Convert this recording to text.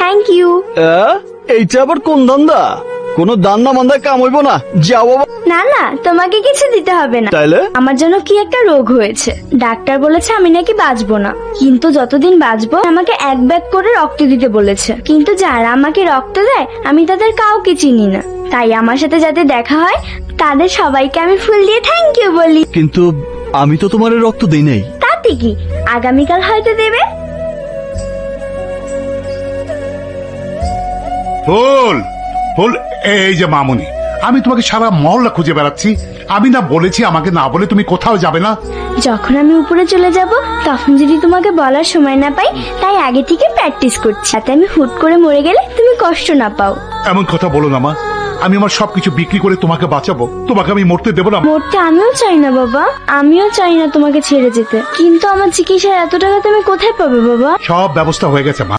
Thank you. এইটা আবার কোন ধান্দা? কোন দান্না মান্দা কাম হইব না, যাও বাবা। না না, তোমাকে কিছু দিতে হবে না। তাইলে আমার জন্য কি একটা রোগ হয়েছে, ডাক্তার বলেছে আমি নাকি বাঁচবো না, কিন্তু যতদিন বাঁচবো আমাকে এক ব্যাগ করে রক্ত দিতে বলেছে। কিন্তু যারা আমাকে রক্ত দেয় আমি তাদের কাউকে চিনি না, তাই আমার সাথে যাতে দেখা হয় তাদের সবাইকে আমি ফুল দিয়ে থ্যাংক ইউ বলি। কিন্তু আমি তো তোমার রক্ত দেই নাই। তাতে কি, আগামীকাল হয়তো দেবে। ফুল ফুল, এই যে মামুনি, আমি তোমাকে সারা মহল্লা খুঁজে বেড়াচ্ছি। আমি না বলেছি আমাকে না বলে তুমি কোথাও যাবে না? যখন আমি উপরে চলে যাব তখন যদি তোমাকে বলার সময় না পাই, তাই আগে থেকে প্র্যাকটিস করছি, যাতে আমি হুট করে মরে গেলে তুমি কষ্ট না পাও। এমন কথা বলো না মা, আমি আমার সবকিছু বিক্রি করে তোমাকে বাঁচাবো, তোমাকে আমি মরতে দেবো না। মরতে আমিও চাই না বাবা, আমিও চাই না তোমাকে ছেড়ে যেতে, কিন্তু আমার চিকিৎসার এত টাকা তুমি কোথায় পাবে বাবা? সব ব্যবস্থা হয়ে গেছে মা।